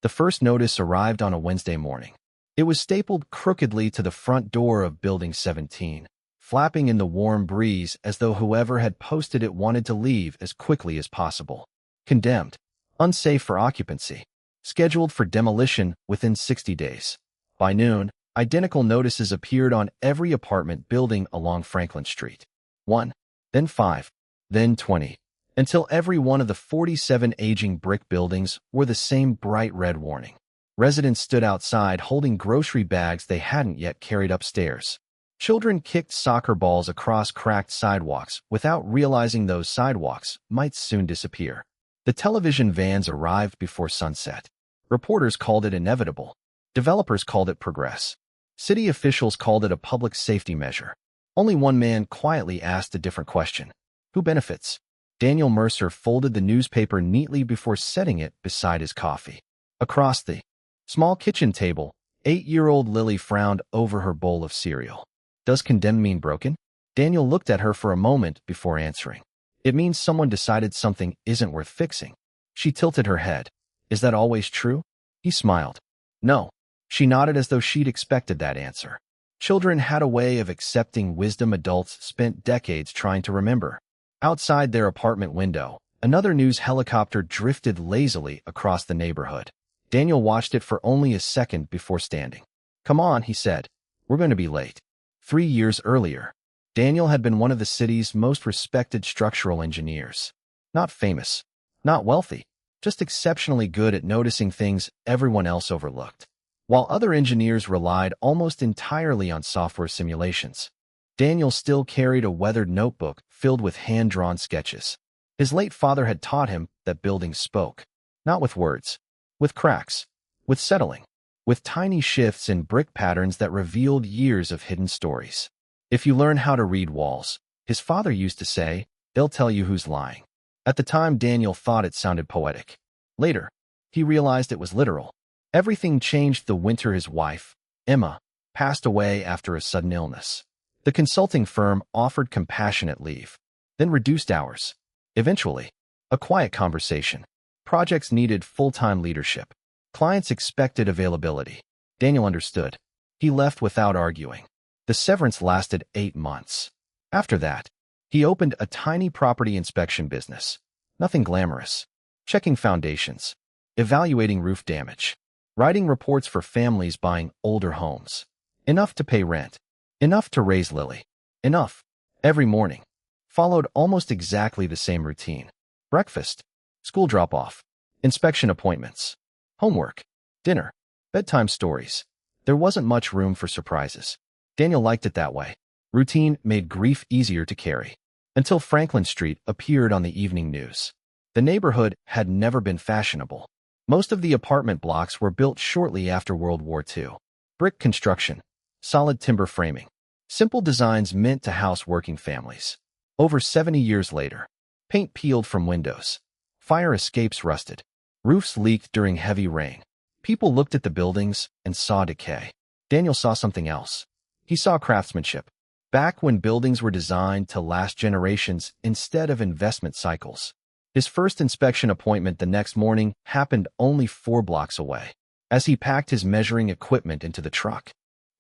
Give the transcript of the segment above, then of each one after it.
The first notice arrived on a Wednesday morning. It was stapled crookedly to the front door of Building 17, flapping in the warm breeze as though whoever had posted it wanted to leave as quickly as possible. Condemned. Unsafe for occupancy. Scheduled for demolition within 60 days. By noon, identical notices appeared on every apartment building along Franklin Street. 1, then 5, then 20, until every one of the 47 aging brick buildings wore the same bright red warning. Residents stood outside holding grocery bags they hadn't yet carried upstairs. Children kicked soccer balls across cracked sidewalks without realizing those sidewalks might soon disappear. The television vans arrived before sunset. Reporters called it inevitable. Developers called it progress. City officials called it a public safety measure. Only one man quietly asked a different question. Who benefits? Daniel Mercer folded the newspaper neatly before setting it beside his coffee. Across the small kitchen table, 8-year-old Lily frowned over her bowl of cereal. Does condemned mean broken? Daniel looked at her for a moment before answering. It means someone decided something isn't worth fixing. She tilted her head. Is that always true? He smiled. No. She nodded as though she'd expected that answer. Children had a way of accepting wisdom adults spent decades trying to remember. Outside their apartment window, another news helicopter drifted lazily across the neighborhood. Daniel watched it for only a second before standing. Come on, he said. We're going to be late. 3 years earlier, Daniel had been one of the city's most respected structural engineers. Not famous, not wealthy, just exceptionally good at noticing things everyone else overlooked. While other engineers relied almost entirely on software simulations, Daniel still carried a weathered notebook filled with hand-drawn sketches. His late father had taught him that buildings spoke, not with words, with cracks, with settling, with tiny shifts in brick patterns that revealed years of hidden stories. If you learn how to read walls, his father used to say, they'll tell you who's lying. At the time, Daniel thought it sounded poetic. Later, he realized it was literal. Everything changed the winter his wife, Emma, passed away after a sudden illness. The consulting firm offered compassionate leave, then reduced hours. Eventually, a quiet conversation. Projects needed full-time leadership. Clients expected availability. Daniel understood. He left without arguing. The severance lasted 8 months. After that, he opened a tiny property inspection business. Nothing glamorous. Checking foundations. Evaluating roof damage. Writing reports for families buying older homes. Enough to pay rent. Enough to raise Lily. Enough. Every morning. Followed almost exactly the same routine. Breakfast. School drop-off. Inspection appointments. Homework. Dinner. Bedtime stories. There wasn't much room for surprises. Daniel liked it that way. Routine made grief easier to carry. Until Franklin Street appeared on the evening news. The neighborhood had never been fashionable. Most of the apartment blocks were built shortly after World War II. Brick construction. Solid timber framing. Simple designs meant to house working families. Over 70 years later, paint peeled from windows. Fire escapes rusted. Roofs leaked during heavy rain. People looked at the buildings and saw decay. Daniel saw something else. He saw craftsmanship. Back when buildings were designed to last generations instead of investment cycles. His first inspection appointment the next morning happened only 4 blocks away. As he packed his measuring equipment into the truck,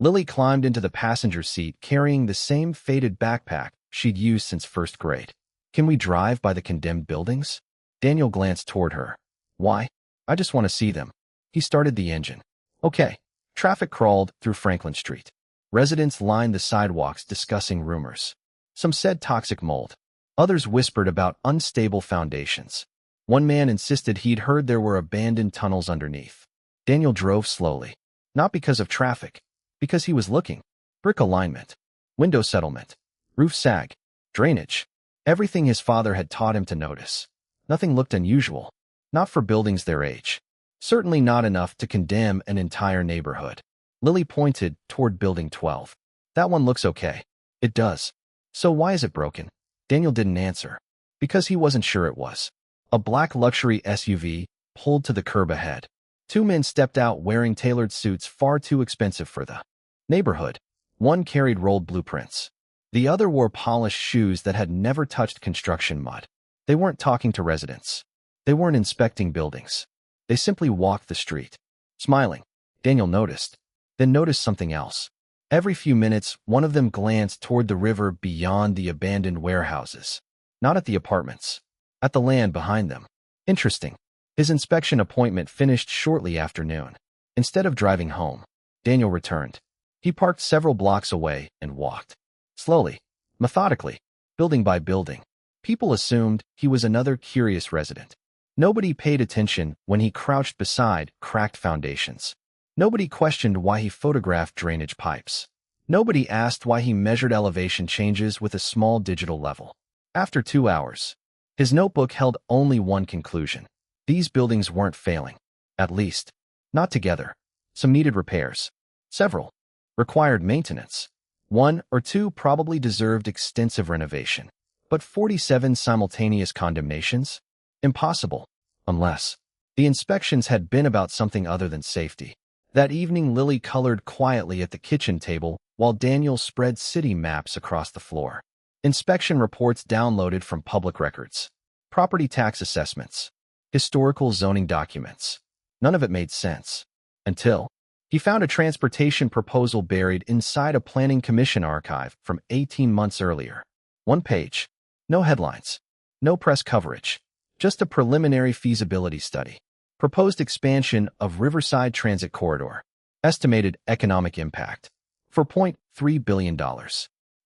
Lily climbed into the passenger seat carrying the same faded backpack she'd used since first grade. Can we drive by the condemned buildings? Daniel glanced toward her. Why? I just want to see them. He started the engine. Okay. Traffic crawled through Franklin Street. Residents lined the sidewalks discussing rumors. Some said toxic mold. Others whispered about unstable foundations. One man insisted he'd heard there were abandoned tunnels underneath. Daniel drove slowly. Not because of traffic. Because he was looking. Brick alignment. Window settlement. Roof sag. Drainage. Everything his father had taught him to notice. Nothing looked unusual. Not for buildings their age. Certainly not enough to condemn an entire neighborhood. Lily pointed toward Building 12. That one looks okay. It does. So why is it broken? Daniel didn't answer. Because he wasn't sure it was. A black luxury SUV pulled to the curb ahead. 2 men stepped out wearing tailored suits far too expensive for the neighborhood. One carried rolled blueprints. The other wore polished shoes that had never touched construction mud. They weren't talking to residents. They weren't inspecting buildings. They simply walked the street. Smiling, Daniel noticed, then noticed something else. Every few minutes, one of them glanced toward the river beyond the abandoned warehouses. Not at the apartments. At the land behind them. Interesting. His inspection appointment finished shortly after noon. Instead of driving home, Daniel returned. He parked several blocks away and walked. Slowly, methodically, building by building. People assumed he was another curious resident. Nobody paid attention when he crouched beside cracked foundations. Nobody questioned why he photographed drainage pipes. Nobody asked why he measured elevation changes with a small digital level. After 2 hours, his notebook held only one conclusion. These buildings weren't failing. At least, not together. Some needed repairs. Several required maintenance. 1 or 2 probably deserved extensive renovation. But 47 simultaneous condemnations? Impossible. Unless the inspections had been about something other than safety. That evening, Lily colored quietly at the kitchen table while Daniel spread city maps across the floor. Inspection reports downloaded from public records. Property tax assessments. Historical zoning documents. None of it made sense. Until he found a transportation proposal buried inside a planning commission archive from 18 months earlier. 1 page. No headlines. No press coverage. Just a preliminary feasibility study. Proposed expansion of Riverside Transit Corridor. Estimated economic impact. For $0.3 billion.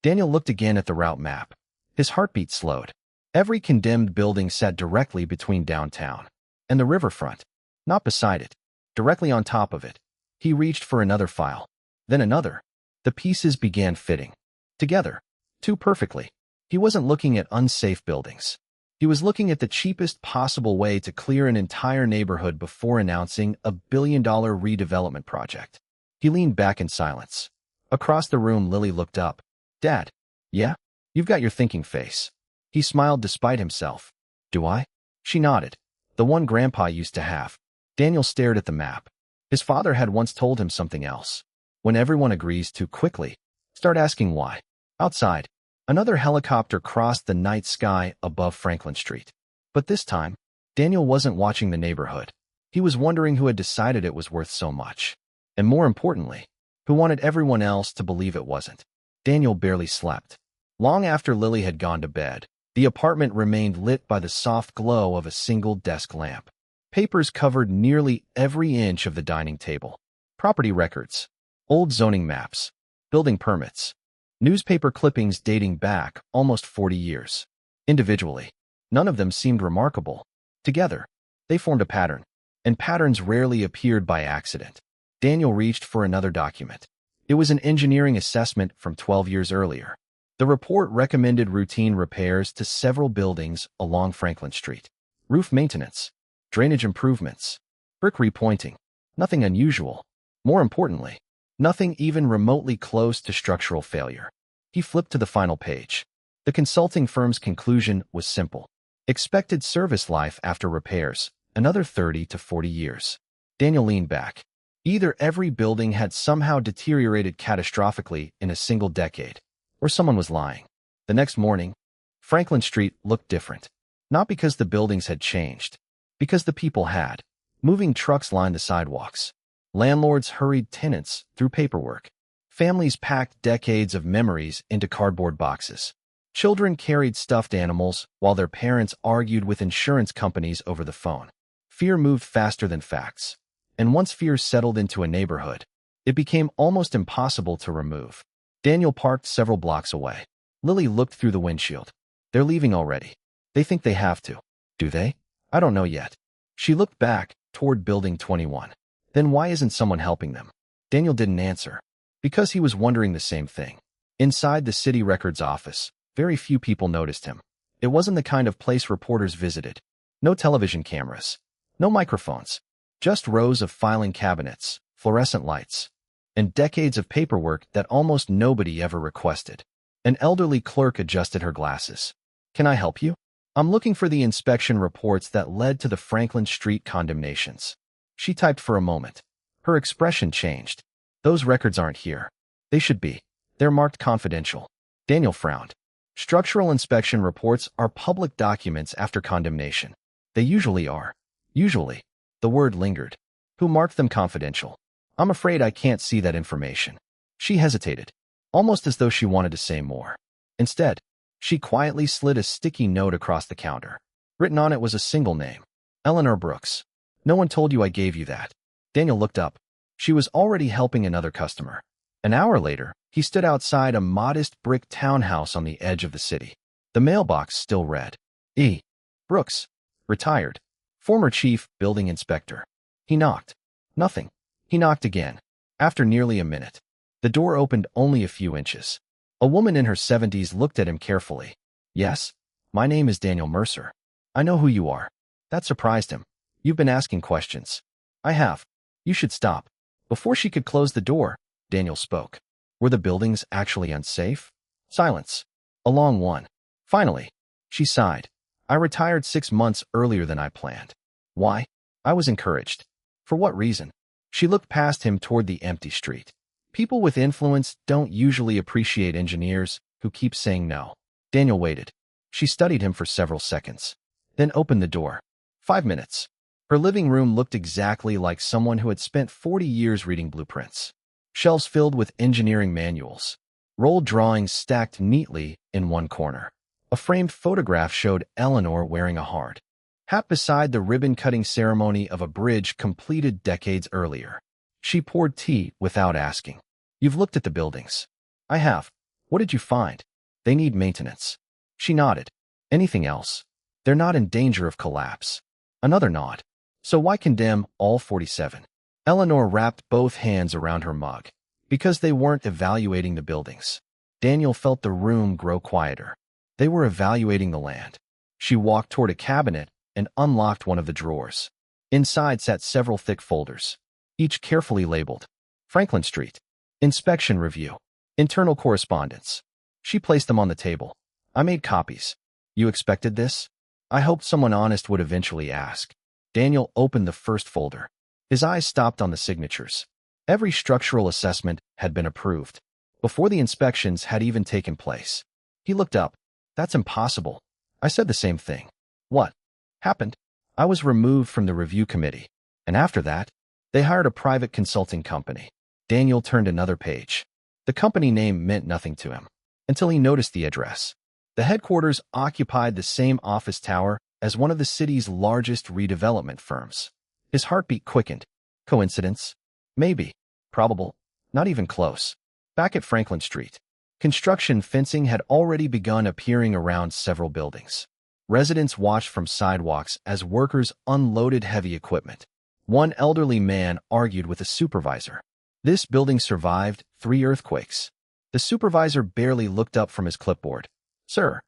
Daniel looked again at the route map. His heartbeat slowed. Every condemned building sat directly between downtown and the riverfront. Not beside it. Directly on top of it. He reached for another file. Then another. The pieces began fitting. Together. Too perfectly. He wasn't looking at unsafe buildings. He was looking at the cheapest possible way to clear an entire neighborhood before announcing a billion-dollar redevelopment project. He leaned back in silence. Across the room, Lily looked up. Dad. Yeah? You've got your thinking face. He smiled despite himself. Do I? She nodded. The one Grandpa used to have. Daniel stared at the map. His father had once told him something else. When everyone agrees too quickly, start asking why. Outside, another helicopter crossed the night sky above Franklin Street. But this time, Daniel wasn't watching the neighborhood. He was wondering who had decided it was worth so much. And more importantly, who wanted everyone else to believe it wasn't. Daniel barely slept. Long after Lily had gone to bed, the apartment remained lit by the soft glow of a single desk lamp. Papers covered nearly every inch of the dining table. Property records, old zoning maps, building permits, newspaper clippings dating back almost 40 years. Individually, none of them seemed remarkable. Together, they formed a pattern, and patterns rarely appeared by accident. Daniel reached for another document. It was an engineering assessment from 12 years earlier. The report recommended routine repairs to several buildings along Franklin Street. Roof maintenance, drainage improvements, brick repointing. Nothing unusual. More importantly, nothing even remotely close to structural failure. He flipped to the final page. The consulting firm's conclusion was simple. Expected service life after repairs, another 30 to 40 years. Daniel leaned back. Either every building had somehow deteriorated catastrophically in a single decade, or someone was lying. The next morning, Franklin Street looked different. Not because the buildings had changed, because the people had. Moving trucks lined the sidewalks. Landlords hurried tenants through paperwork. Families packed decades of memories into cardboard boxes. Children carried stuffed animals while their parents argued with insurance companies over the phone. Fear moved faster than facts. And once fear settled into a neighborhood, it became almost impossible to remove. Daniel parked several blocks away. Lily looked through the windshield. They're leaving already. They think they have to. Do they? I don't know yet. She looked back toward Building 21. Then why isn't someone helping them? Daniel didn't answer. Because he was wondering the same thing. Inside the city records office, very few people noticed him. It wasn't the kind of place reporters visited. No television cameras. No microphones. Just rows of filing cabinets, fluorescent lights, and decades of paperwork that almost nobody ever requested. An elderly clerk adjusted her glasses. Can I help you? I'm looking for the inspection reports that led to the Franklin Street condemnations. She typed for a moment. Her expression changed. Those records aren't here. They should be. They're marked confidential. Daniel frowned. Structural inspection reports are public documents after condemnation. They usually are. Usually. The word lingered. Who marked them confidential? I'm afraid I can't see that information. She hesitated, almost as though she wanted to say more. Instead, she quietly slid a sticky note across the counter. Written on it was a single name. Eleanor Brooks. No one told you I gave you that. Daniel looked up. She was already helping another customer. An hour later, he stood outside a modest brick townhouse on the edge of the city. The mailbox still read, E. Brooks, retired, former chief building inspector. He knocked. Nothing. He knocked again. After nearly a minute, the door opened only a few inches. A woman in her 70s looked at him carefully. Yes, my name is Daniel Mercer. I know who you are. That surprised him. You've been asking questions. I have. You should stop. Before she could close the door, Daniel spoke. Were the buildings actually unsafe? Silence. A long one. Finally, she sighed. I retired 6 months earlier than I planned. Why? I was encouraged. For what reason? She looked past him toward the empty street. People with influence don't usually appreciate engineers who keep saying no. Daniel waited. She studied him for several seconds, then opened the door. 5 minutes. Her living room looked exactly like someone who had spent 40 years reading blueprints. Shelves filled with engineering manuals. Rolled drawings stacked neatly in one corner. A framed photograph showed Eleanor wearing a hard hat beside the ribbon-cutting ceremony of a bridge completed decades earlier. She poured tea without asking. You've looked at the buildings. I have. What did you find? They need maintenance. She nodded. Anything else? They're not in danger of collapse. Another nod. So why condemn all 47? Eleanor wrapped both hands around her mug. Because they weren't evaluating the buildings. Daniel felt the room grow quieter. They were evaluating the land. She walked toward a cabinet and unlocked one of the drawers. Inside sat several thick folders, each carefully labeled. Franklin Street. Inspection review. Internal correspondence. She placed them on the table. I made copies. You expected this? I hoped someone honest would eventually ask. Daniel opened the first folder. His eyes stopped on the signatures. Every structural assessment had been approved, before the inspections had even taken place. He looked up. That's impossible. I said the same thing. What happened? I was removed from the review committee, and after that, they hired a private consulting company. Daniel turned another page. The company name meant nothing to him, until he noticed the address. The headquarters occupied the same office tower as one of the city's largest redevelopment firms. His heartbeat quickened. Coincidence? Maybe. Probable. Not even close. Back at Franklin Street, construction fencing had already begun appearing around several buildings. Residents watched from sidewalks as workers unloaded heavy equipment. One elderly man argued with a supervisor. This building survived 3 earthquakes. The supervisor barely looked up from his clipboard. Sir,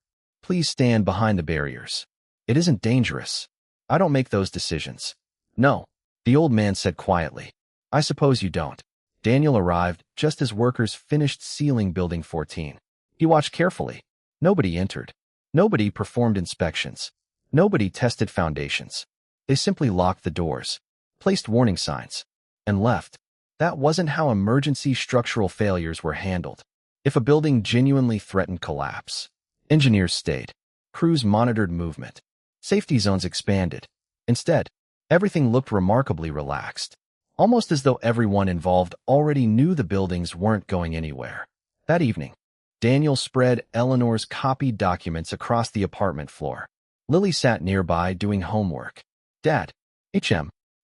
please stand behind the barriers. It isn't dangerous. I don't make those decisions. No, the old man said quietly. I suppose you don't. Daniel arrived just as workers finished sealing Building 14. He watched carefully. Nobody entered. Nobody performed inspections. Nobody tested foundations. They simply locked the doors, placed warning signs, and left. That wasn't how emergency structural failures were handled. If a building genuinely threatened collapse, engineers stayed. Crews monitored movement. Safety zones expanded. Instead, everything looked remarkably relaxed, almost as though everyone involved already knew the buildings weren't going anywhere. That evening, Daniel spread Eleanor's copied documents across the apartment floor. Lily sat nearby doing homework. Dad,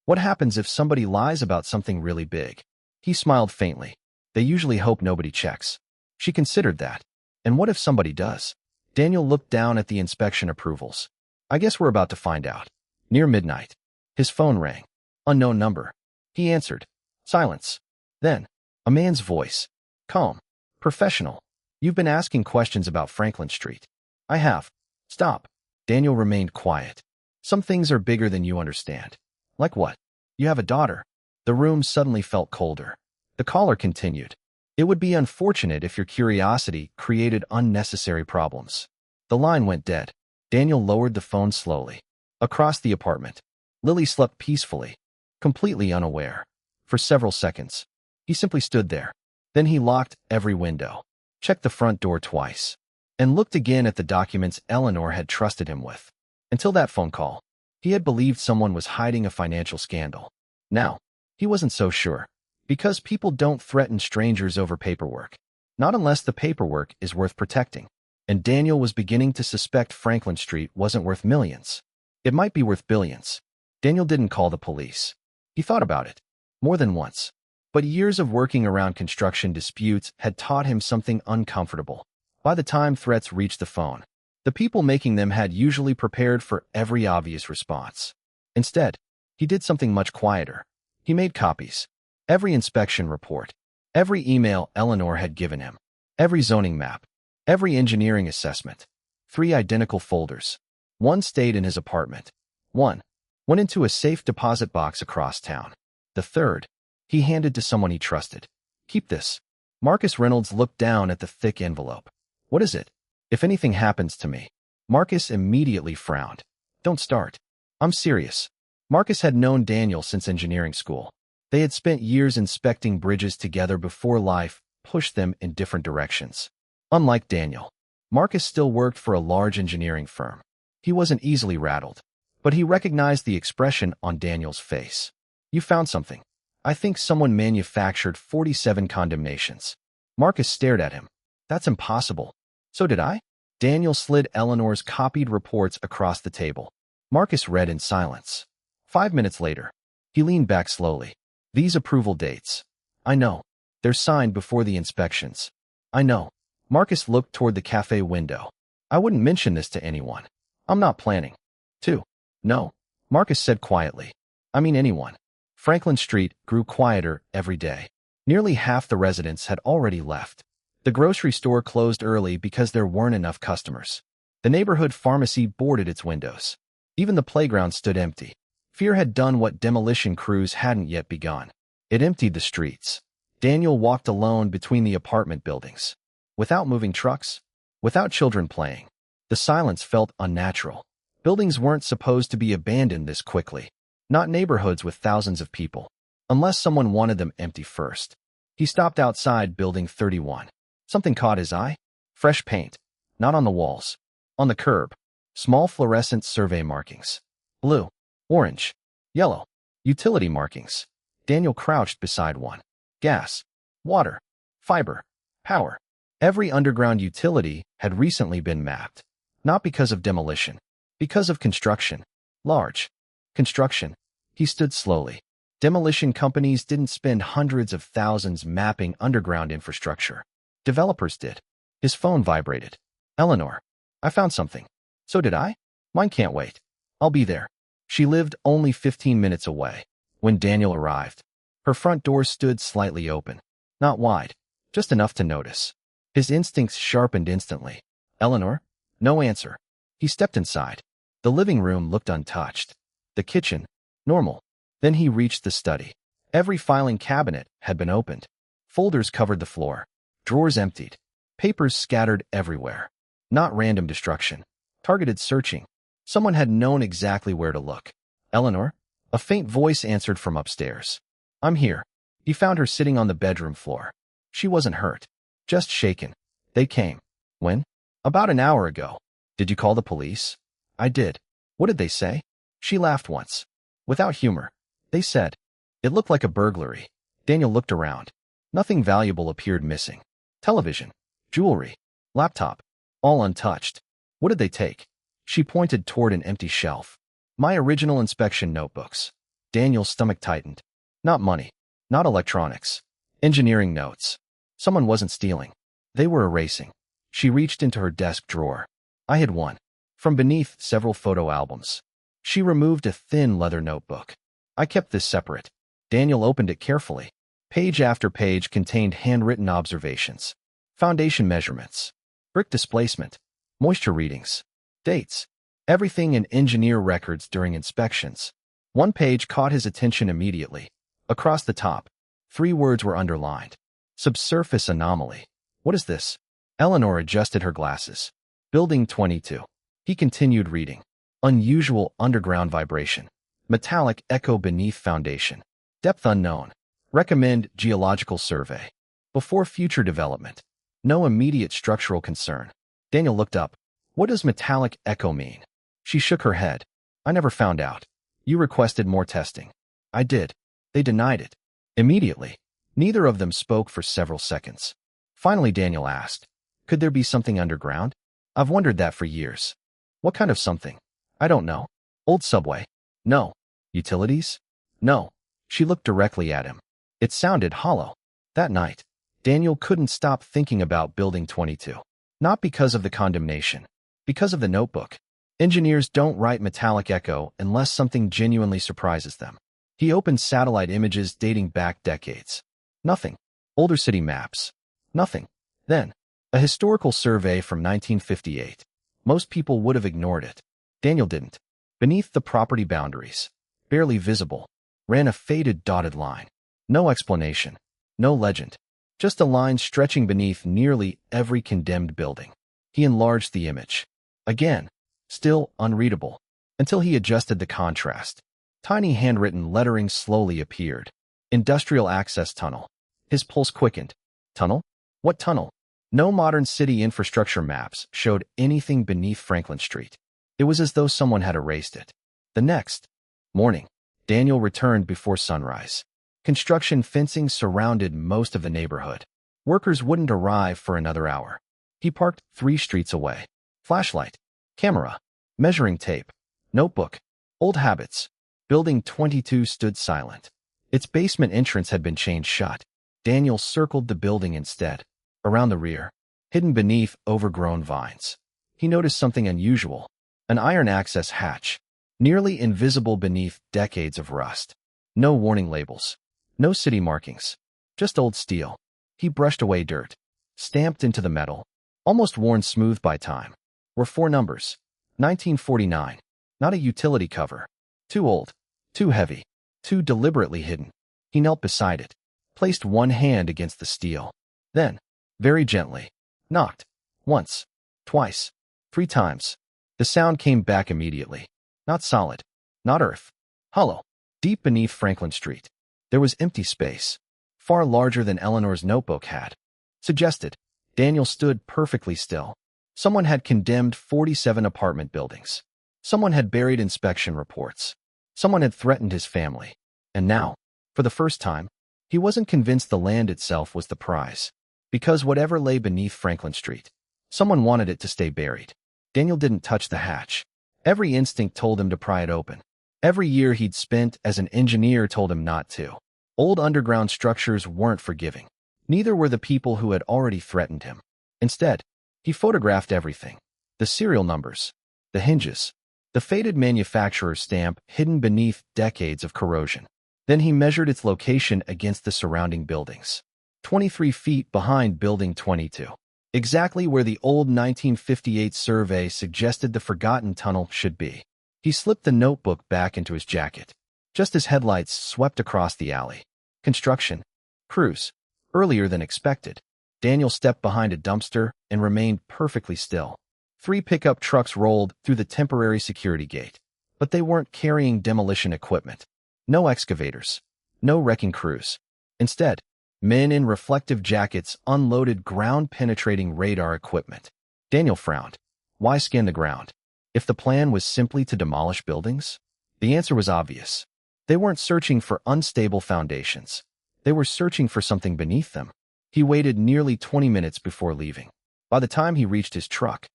what happens if somebody lies about something really big? He smiled faintly. They usually hope nobody checks. She considered that. And what if somebody does? Daniel looked down at the inspection approvals. I guess we're about to find out. Near midnight, his phone rang. Unknown number. He answered. Silence. Then, a man's voice. Calm. Professional. You've been asking questions about Franklin Street. I have. Stop. Daniel remained quiet. Some things are bigger than you understand. Like what? You have a daughter. The room suddenly felt colder. The caller continued. It would be unfortunate if your curiosity created unnecessary problems. The line went dead. Daniel lowered the phone slowly. Across the apartment, Lily slept peacefully, completely unaware. For several seconds, he simply stood there. Then he locked every window, checked the front door twice, and looked again at the documents Eleanor had trusted him with. Until that phone call, He had believed someone was hiding a financial scandal. Now, he wasn't so sure. Because people don't threaten strangers over paperwork. Not unless the paperwork is worth protecting. And Daniel was beginning to suspect Franklin Street wasn't worth millions. It might be worth billions. Daniel didn't call the police. He thought about it. More than once. But years of working around construction disputes had taught him something uncomfortable. By the time threats reached the phone, the people making them had usually prepared for every obvious response. Instead, he did something much quieter. He made copies. Every inspection report. Every email Eleanor had given him. Every zoning map. Every engineering assessment. 3 identical folders. One stayed in his apartment. One went into a safe deposit box across town. The third, he handed to someone he trusted. Keep this. Marcus Reynolds looked down at the thick envelope. What is it? If anything happens to me. Marcus immediately frowned. Don't start. I'm serious. Marcus had known Daniel since engineering school. They had spent years inspecting bridges together before life pushed them in different directions. Unlike Daniel, Marcus still worked for a large engineering firm. He wasn't easily rattled, but he recognized the expression on Daniel's face. You found something. I think someone manufactured 47 condemnations. Marcus stared at him. That's impossible. So did I? Daniel slid Eleanor's copied reports across the table. Marcus read in silence. 5 minutes later, he leaned back slowly. These approval dates. I know. They're signed before the inspections. I know. Marcus looked toward the cafe window. I wouldn't mention this to anyone. I'm not planning to. No, Marcus said quietly. I mean anyone. Franklin Street grew quieter every day. Nearly half the residents had already left. The grocery store closed early because there weren't enough customers. The neighborhood pharmacy boarded its windows. Even the playground stood empty. Fear had done what demolition crews hadn't yet begun. It emptied the streets. Daniel walked alone between the apartment buildings. Without moving trucks, without children playing. The silence felt unnatural. Buildings weren't supposed to be abandoned this quickly. Not neighborhoods with thousands of people. Unless someone wanted them empty first. He stopped outside Building 31. Something caught his eye. Fresh paint. Not on the walls. On the curb. Small fluorescent survey markings. Blue. Orange. Yellow. Utility markings. Daniel crouched beside one. Gas. Water. Fiber. Power. Every underground utility had recently been mapped. Not because of demolition. Because of construction. Large. Construction. He stood slowly. Demolition companies didn't spend hundreds of thousands mapping underground infrastructure. Developers did. His phone vibrated. Eleanor. I found something. So did I? Mine can't wait. I'll be there. She lived only 15 minutes away. When Daniel arrived, her front door stood slightly open. Not wide. Just enough to notice. His instincts sharpened instantly. Eleanor? No answer. He stepped inside. The living room looked untouched. The kitchen? Normal. Then he reached the study. Every filing cabinet had been opened. Folders covered the floor. Drawers emptied. Papers scattered everywhere. Not random destruction. Targeted searching. Someone had known exactly where to look. Eleanor? A faint voice answered from upstairs. I'm here. He found her sitting on the bedroom floor. She wasn't hurt. Just shaken. They came. When? About an hour ago. Did you call the police? I did. What did they say? She laughed once. Without humor. They said. It looked like a burglary. Daniel looked around. Nothing valuable appeared missing. Television. Jewelry. Laptop. All untouched. What did they take? She pointed toward an empty shelf. My original inspection notebooks. Daniel's stomach tightened. Not money. Not electronics. Engineering notes. Someone wasn't stealing. They were erasing. She reached into her desk drawer. I hid one. From beneath several photo albums. She removed a thin leather notebook. I kept this separate. Daniel opened it carefully. Page after page contained handwritten observations. Foundation measurements. Brick displacement. Moisture readings. Dates. Everything in engineer records during inspections. One page caught his attention immediately. Across the top, 3 words were underlined. Subsurface anomaly. What is this? Eleanor adjusted her glasses. Building 22. He continued reading. Unusual underground vibration. Metallic echo beneath foundation. Depth unknown. Recommend geological survey. Before future development. No immediate structural concern. Daniel looked up. What does metallic echo mean? She shook her head. I never found out. You requested more testing. I did. They denied it. Immediately. Neither of them spoke for several seconds. Finally, Daniel asked, could there be something underground? I've wondered that for years. What kind of something? I don't know. Old subway? No. Utilities? No. She looked directly at him. It sounded hollow. That night, Daniel couldn't stop thinking about Building 22. Not because of the condemnation. Because of the notebook. Engineers don't write metallic echo unless something genuinely surprises them. He opened satellite images dating back decades. Nothing. Older city maps. Nothing. Then, a historical survey from 1958. Most people would have ignored it. Daniel didn't. Beneath the property boundaries, barely visible, ran a faded dotted line. No explanation. No legend. Just a line stretching beneath nearly every condemned building. He enlarged the image. Again, still unreadable, until he adjusted the contrast. Tiny handwritten lettering slowly appeared. Industrial access tunnel. His pulse quickened. Tunnel? What tunnel? No modern city infrastructure maps showed anything beneath Franklin Street. It was as though someone had erased it. The next morning, Daniel returned before sunrise. Construction fencing surrounded most of the neighborhood. Workers wouldn't arrive for another hour. He parked 3 streets away. Flashlight, camera, measuring tape, notebook, old habits. Building 22 stood silent. Its basement entrance had been chained shut. Daniel circled the building instead. Around the rear, hidden beneath overgrown vines, he noticed something unusual. An iron access hatch, nearly invisible beneath decades of rust. No warning labels. No city markings. Just old steel. He brushed away dirt. Stamped into the metal. Almost worn smooth by time. Were 4 numbers. 1949. Not a utility cover. Too old. Too heavy. Too deliberately hidden. He knelt beside it. Placed one hand against the steel. Then, very gently, knocked. Once. Twice. 3 times. The sound came back immediately. Not solid. Not earth. Hollow. Deep beneath Franklin Street. There was empty space. Far larger than Eleanor's notebook had suggested. Daniel stood perfectly still. Someone had condemned 47 apartment buildings. Someone had buried inspection reports. Someone had threatened his family. And now, for the first time, he wasn't convinced the land itself was the prize. Because whatever lay beneath Franklin Street, someone wanted it to stay buried. Daniel didn't touch the hatch. Every instinct told him to pry it open. Every year he'd spent as an engineer told him not to. Old underground structures weren't forgiving. Neither were the people who had already threatened him. Instead, he photographed everything. The serial numbers, the hinges, the faded manufacturer stamp hidden beneath decades of corrosion. Then he measured its location against the surrounding buildings. 23 feet behind Building 22. Exactly where the old 1958 survey suggested the forgotten tunnel should be. He slipped the notebook back into his jacket. Just as headlights swept across the alley. Construction. Crews. Earlier than expected. Daniel stepped behind a dumpster and remained perfectly still. 3 pickup trucks rolled through the temporary security gate. But they weren't carrying demolition equipment. No excavators. No wrecking crews. Instead, men in reflective jackets unloaded ground-penetrating radar equipment. Daniel frowned. Why scan the ground? If the plan was simply to demolish buildings? The answer was obvious. They weren't searching for unstable foundations. They were searching for something beneath them. He waited nearly 20 minutes before leaving. By the time he reached his truck,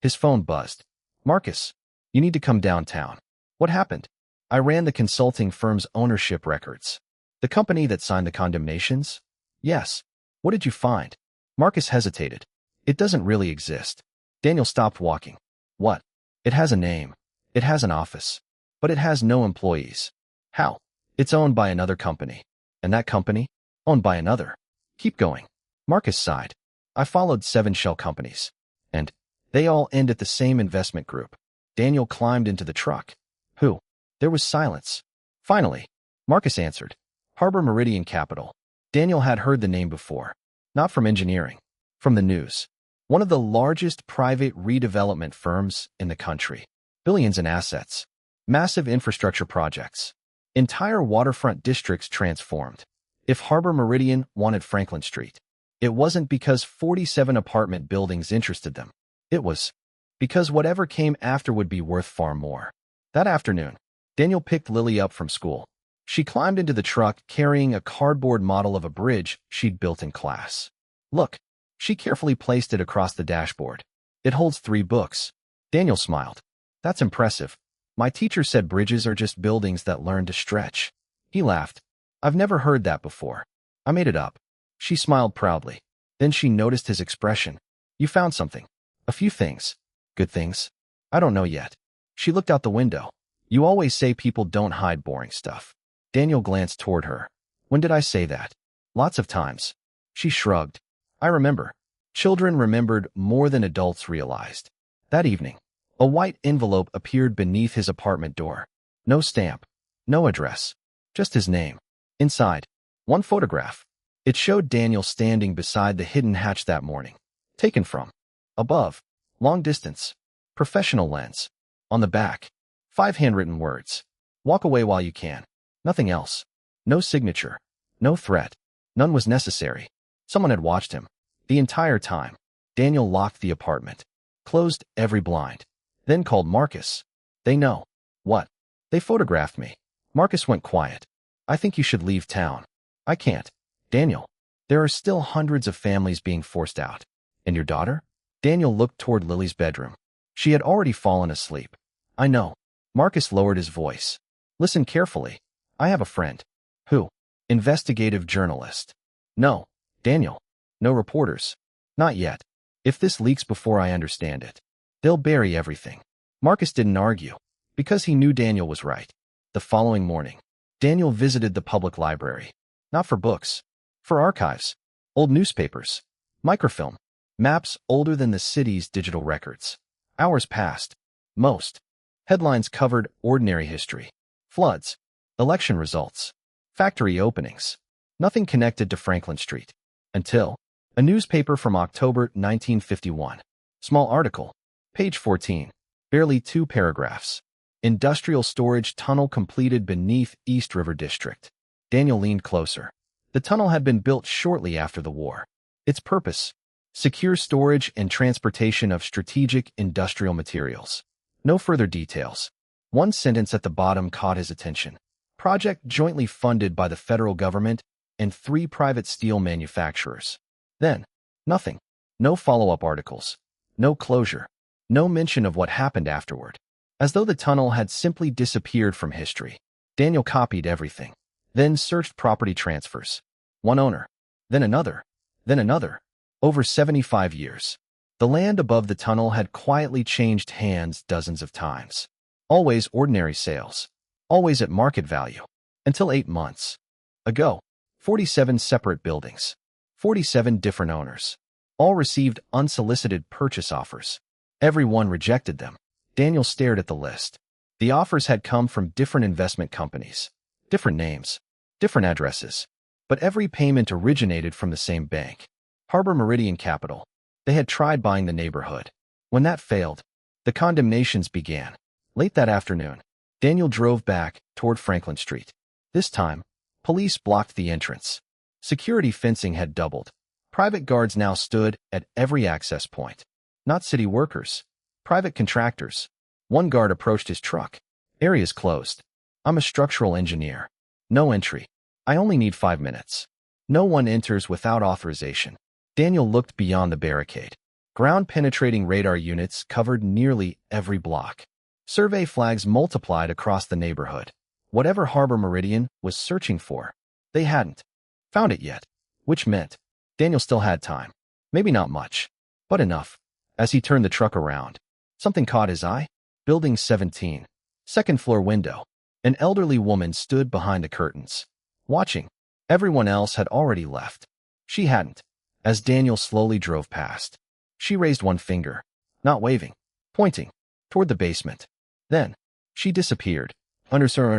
his phone buzzed. Marcus, you need to come downtown. What happened? I ran the consulting firm's ownership records. The company that signed the condemnations? Yes. What did you find? Marcus hesitated. It doesn't really exist. Daniel stopped walking. What? It has a name. It has an office. But it has no employees. How? It's owned by another company. And that company? Owned by another. Keep going. Marcus sighed. I followed 7 shell companies. And they all end at the same investment group. Daniel climbed into the truck. Who? There was silence. Finally, Marcus answered. Harbor Meridian Capital. Daniel had heard the name before. Not from engineering. From the news. One of the largest private redevelopment firms in the country. Billions in assets. Massive infrastructure projects. Entire waterfront districts transformed. If Harbor Meridian wanted Franklin Street, it wasn't because 47 apartment buildings interested them. It was because whatever came after would be worth far more. That afternoon, Daniel picked Lily up from school. She climbed into the truck carrying a cardboard model of a bridge she'd built in class. Look, she carefully placed it across the dashboard. It holds 3 books. Daniel smiled. That's impressive. My teacher said bridges are just buildings that learn to stretch. He laughed. I've never heard that before. I made it up. She smiled proudly. Then she noticed his expression. You found something. A few things. Good things? I don't know yet. She looked out the window. You always say people don't hide boring stuff. Daniel glanced toward her. When did I say that? Lots of times. She shrugged. I remember. Children remembered more than adults realized. That evening, a white envelope appeared beneath his apartment door. No stamp. No address. Just his name. Inside, one photograph. It showed Daniel standing beside the hidden hatch that morning. Taken from above. Long distance. Professional lens. On the back, 5 handwritten words. Walk away while you can. Nothing else. No signature. No threat. None was necessary. Someone had watched him. The entire time. Daniel locked the apartment. Closed every blind. Then called Marcus. They know. What? They photographed me. Marcus went quiet. I think you should leave town. I can't. Daniel. There are still hundreds of families being forced out. And your daughter? Daniel looked toward Lily's bedroom. She had already fallen asleep. I know. Marcus lowered his voice. Listen carefully. I have a friend. Who? Investigative journalist. No. Daniel. No reporters. Not yet. If this leaks before I understand it, they'll bury everything. Marcus didn't argue, because he knew Daniel was right. The following morning, Daniel visited the public library. Not for books. For archives. Old newspapers. Microfilm. Maps older than the city's digital records. Hours passed. Most. Headlines covered ordinary history. Floods. Election results. Factory openings. Nothing connected to Franklin Street. Until a newspaper from October 1951. Small article. Page 14. Barely 2 paragraphs. Industrial storage tunnel completed beneath East River District. Daniel leaned closer. The tunnel had been built shortly after the war. Its purpose? Secure storage and transportation of strategic industrial materials. No further details. One sentence at the bottom caught his attention. Project jointly funded by the federal government and 3 private steel manufacturers. Then, nothing. No follow-up articles. No closure. No mention of what happened afterward. As though the tunnel had simply disappeared from history. Daniel copied everything. Then searched property transfers. One owner. Then another. Then another. Over 75 years. The land above the tunnel had quietly changed hands dozens of times. Always ordinary sales. Always at market value. Until 8 months ago. 47 separate buildings. 47 different owners. All received unsolicited purchase offers. Everyone rejected them. Daniel stared at the list. The offers had come from different investment companies. Different names. Different addresses. But every payment originated from the same bank. Harbor Meridian Capital. They had tried buying the neighborhood. When that failed, the condemnations began. Late that afternoon, Daniel drove back toward Franklin Street. This time, police blocked the entrance. Security fencing had doubled. Private guards now stood at every access point. Not city workers. Private contractors. One guard approached his truck. Area's closed. I'm a structural engineer. No entry. I only need 5 minutes. No one enters without authorization. Daniel looked beyond the barricade. Ground-penetrating radar units covered nearly every block. Survey flags multiplied across the neighborhood. Whatever Harbor Meridian was searching for, they hadn't found it yet, which meant Daniel still had time. Maybe not much, but enough. As he turned the truck around, something caught his eye. Building 17, second-floor window. An elderly woman stood behind the curtains, watching. Everyone else had already left. She hadn't. As Daniel slowly drove past, she raised one finger, not waving, pointing toward the basement. Then, she disappeared. Understood.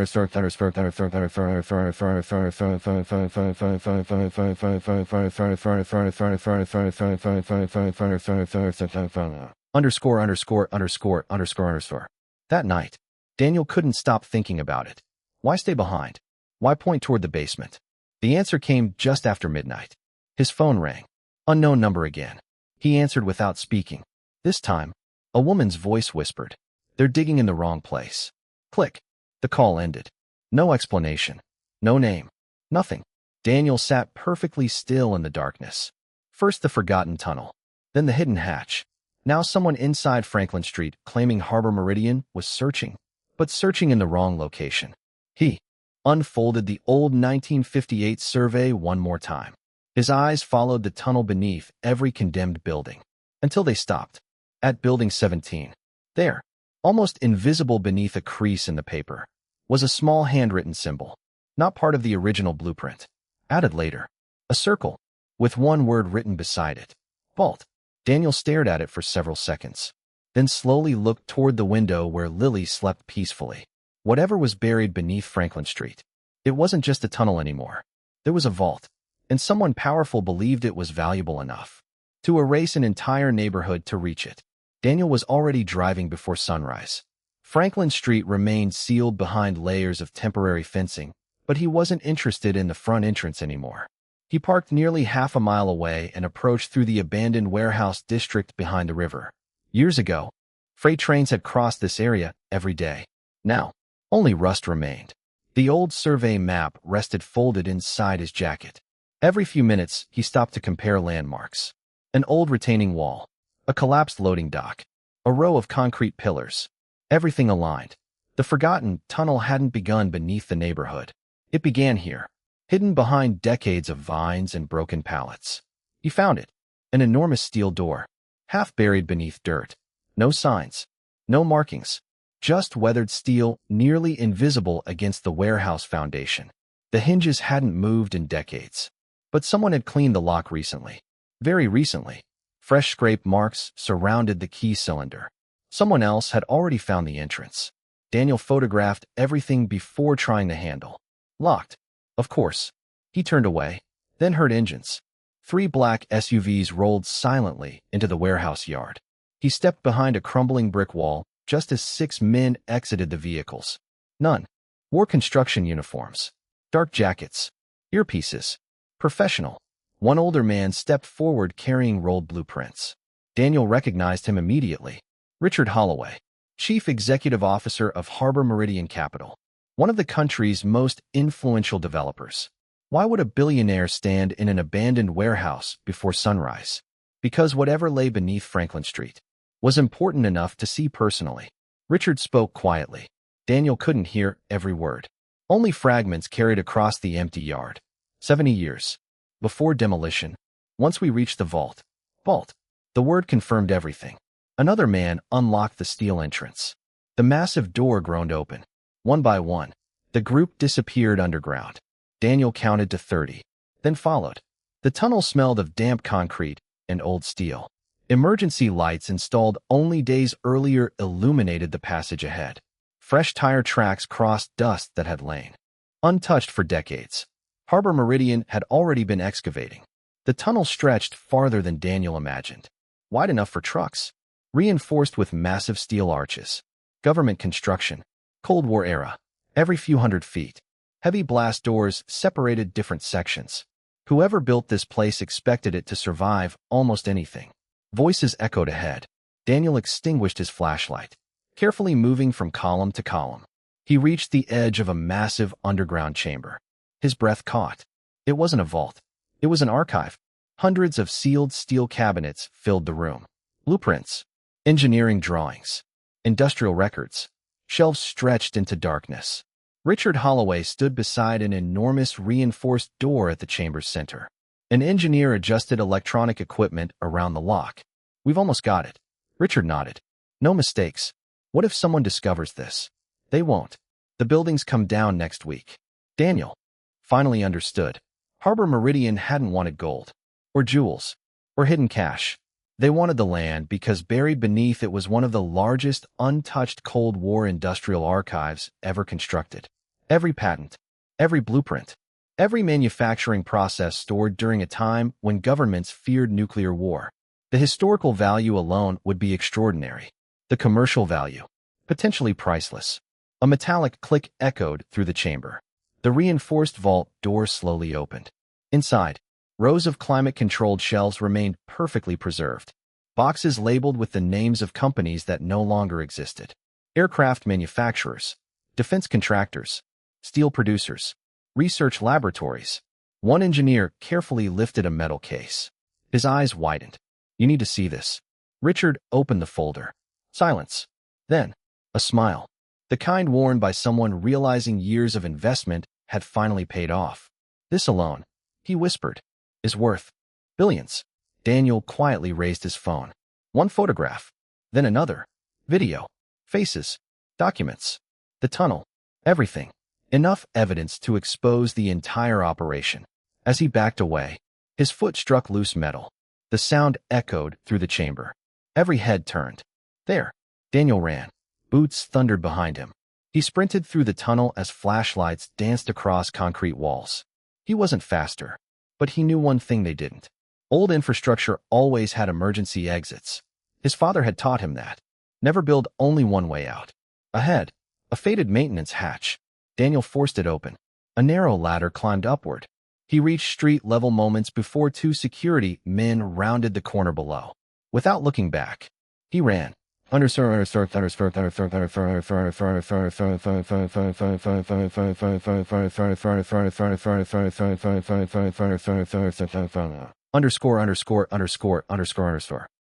That night, Daniel couldn't stop thinking about it. Why stay behind? Why point toward the basement? The answer came just after midnight. His phone rang. Unknown number again. He answered without speaking. This time, a woman's voice whispered, "They're digging in the wrong place. Click. The call ended. No explanation. No name. Nothing. Daniel sat perfectly still in the darkness. First the forgotten tunnel. Then the hidden hatch. Now someone inside Franklin Street, claiming Harbor Meridian, was searching. But searching in the wrong location. He unfolded the old 1958 survey one more time. His eyes followed the tunnel beneath every condemned building, until they stopped. At Building 17. There, almost invisible beneath a crease in the paper, was a small handwritten symbol, not part of the original blueprint. Added later. A circle, with one word written beside it. Vault. Daniel stared at it for several seconds, then slowly looked toward the window where Lily slept peacefully. Whatever was buried beneath Franklin Street, it wasn't just a tunnel anymore. There was a vault, and someone powerful believed it was valuable enough to erase an entire neighborhood to reach it. Daniel was already driving before sunrise. Franklin Street remained sealed behind layers of temporary fencing, but he wasn't interested in the front entrance anymore. He parked nearly half a mile away and approached through the abandoned warehouse district behind the river. Years ago, freight trains had crossed this area every day. Now, only rust remained. The old survey map rested folded inside his jacket. Every few minutes, he stopped to compare landmarks. An old retaining wall, a collapsed loading dock, a row of concrete pillars. Everything aligned. The forgotten tunnel hadn't begun beneath the neighborhood. It began here, hidden behind decades of vines and broken pallets. He found it, an enormous steel door, half buried beneath dirt. No signs, no markings, just weathered steel, nearly invisible against the warehouse foundation. The hinges hadn't moved in decades, but someone had cleaned the lock recently. Very recently. Fresh scrape marks surrounded the key cylinder. Someone else had already found the entrance. Daniel photographed everything before trying the handle. Locked. Of course. He turned away, then heard engines. 3 black SUVs rolled silently into the warehouse yard. He stepped behind a crumbling brick wall just as 6 men exited the vehicles. None wore construction uniforms, dark jackets, earpieces. Professional. One older man stepped forward carrying rolled blueprints. Daniel recognized him immediately. Richard Holloway, Chief Executive Officer of Harbor Meridian Capital, one of the country's most influential developers. Why would a billionaire stand in an abandoned warehouse before sunrise? Because whatever lay beneath Franklin Street was important enough to see personally. Richard spoke quietly. Daniel couldn't hear every word. Only fragments carried across the empty yard. 70 years. Before demolition. Once we reached the vault. Vault. The word confirmed everything. Another man unlocked the steel entrance. The massive door groaned open. One by one, the group disappeared underground. Daniel counted to 30, then followed. The tunnel smelled of damp concrete and old steel. Emergency lights installed only days earlier illuminated the passage ahead. Fresh tire tracks crossed dust that had lain untouched for decades. Harbor Meridian had already been excavating. The tunnel stretched farther than Daniel imagined. Wide enough for trucks. Reinforced with massive steel arches. Government construction. Cold War era. Every few hundred feet. Heavy blast doors separated different sections. Whoever built this place expected it to survive almost anything. Voices echoed ahead. Daniel extinguished his flashlight, carefully moving from column to column. He reached the edge of a massive underground chamber. His breath caught. It wasn't a vault. It was an archive. Hundreds of sealed steel cabinets filled the room. Blueprints, engineering drawings, industrial records. Shelves stretched into darkness. Richard Holloway stood beside an enormous reinforced door at the chamber's center. An engineer adjusted electronic equipment around the lock. We've almost got it. Richard nodded. No mistakes. What if someone discovers this? They won't. The buildings come down next week. Daniel finally understood. Harbor Meridian hadn't wanted gold, or jewels, or hidden cash. They wanted the land because buried beneath it was one of the largest untouched Cold War industrial archives ever constructed. Every patent, every blueprint, every manufacturing process stored during a time when governments feared nuclear war. The historical value alone would be extraordinary. The commercial value, potentially priceless. A metallic click echoed through the chamber. The reinforced vault door slowly opened. Inside, rows of climate-controlled shelves remained perfectly preserved. Boxes labeled with the names of companies that no longer existed. Aircraft manufacturers, defense contractors, steel producers, research laboratories. One engineer carefully lifted a metal case. His eyes widened. "You need to see this." Richard opened the folder. Silence. Then, a smile. The kind worn by someone realizing years of investment had finally paid off. "This alone," he whispered, "is worth billions." Daniel quietly raised his phone. One photograph, then another. Video, faces, documents, the tunnel, everything. Enough evidence to expose the entire operation. As he backed away, his foot struck loose metal. The sound echoed through the chamber. Every head turned. There, Daniel ran. Boots thundered behind him. He sprinted through the tunnel as flashlights danced across concrete walls. He wasn't faster, but he knew one thing they didn't. Old infrastructure always had emergency exits. His father had taught him that. Never build only one way out. Ahead, a faded maintenance hatch. Daniel forced it open. A narrow ladder climbed upward. He reached street-level moments before two security men rounded the corner below. Without looking back, he ran. Understood.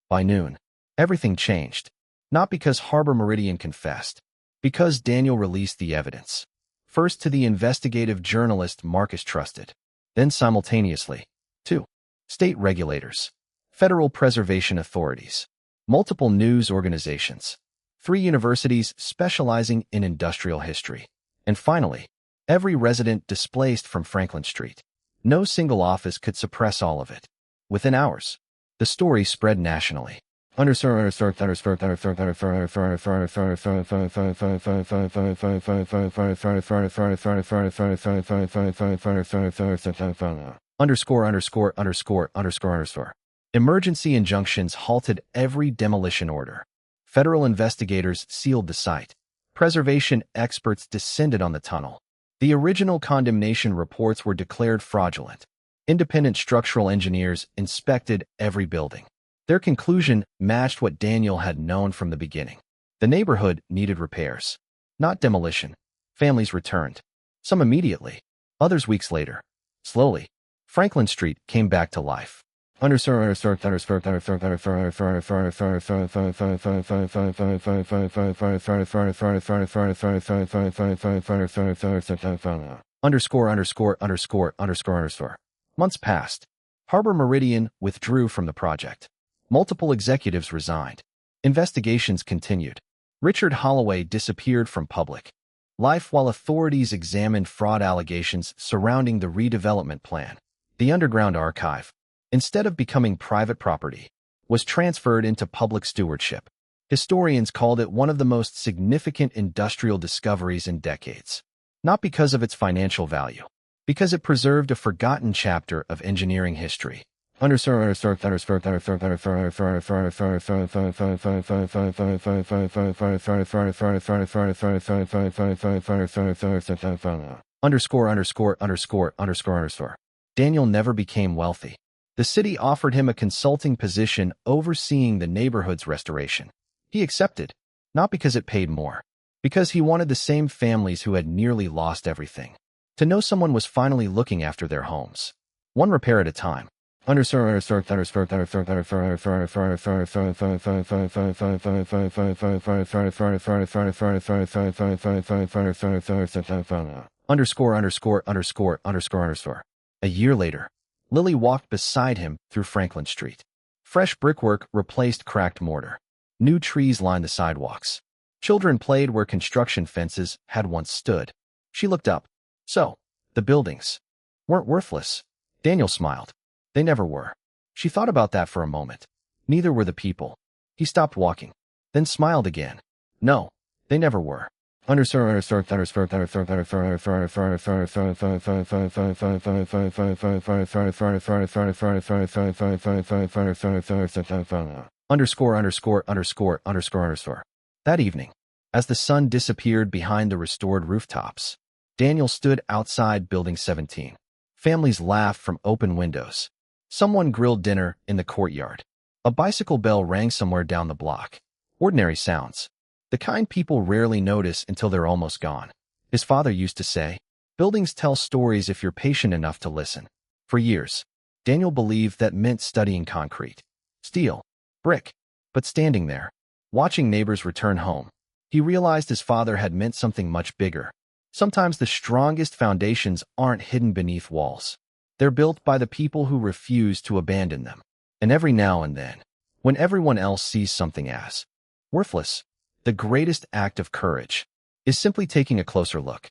By noon, everything changed. Not because Harbor Meridian confessed, because Daniel released the evidence. First to the investigative journalist Marcus trusted, then simultaneously, to state regulators, federal preservation authorities, multiple news organizations, 3 universities specializing in industrial history, and finally, every resident displaced from Franklin Street. No single office could suppress all of it. Within hours, the story spread nationally. Understood. Emergency injunctions halted every demolition order. Federal investigators sealed the site. Preservation experts descended on the tunnel. The original condemnation reports were declared fraudulent. Independent structural engineers inspected every building. Their conclusion matched what Daniel had known from the beginning. The neighborhood needed repairs, not demolition. Families returned, some immediately, others weeks later. Slowly, Franklin Street came back to life. Understood. Months passed. Harbor Meridian withdrew from the project. Multiple executives resigned. Investigations continued. Richard Holloway disappeared from public life while authorities examined fraud allegations surrounding the redevelopment plan. The underground archive, instead of becoming private property, was transferred into public stewardship. Historians called it one of the most significant industrial discoveries in decades. Not because of its financial value, because it preserved a forgotten chapter of engineering history. Understood. Daniel never became wealthy. The city offered him a consulting position overseeing the neighborhood's restoration. He accepted, not because it paid more, because he wanted the same families who had nearly lost everything to know someone was finally looking after their homes, one repair at a time. Understood. A year later, Lily walked beside him through Franklin Street. Fresh brickwork replaced cracked mortar. New trees lined the sidewalks. Children played where construction fences had once stood. She looked up. So, the buildings weren't worthless. Daniel smiled. They never were. She thought about that for a moment. Neither were the people. He stopped walking, then smiled again. No, they never were. Understood. That evening, as the sun disappeared behind the restored rooftops, Daniel stood outside Building 17. Families laughed from open windows. Someone grilled dinner in the courtyard. A bicycle bell rang somewhere down the block. Ordinary sounds. The kind people rarely notice until they're almost gone. His father used to say, "Buildings tell stories if you're patient enough to listen." For years, Daniel believed that meant studying concrete, steel, brick, but standing there, watching neighbors return home, he realized his father had meant something much bigger. Sometimes the strongest foundations aren't hidden beneath walls. They're built by the people who refuse to abandon them. And every now and then, when everyone else sees something as worthless, the greatest act of courage is simply taking a closer look.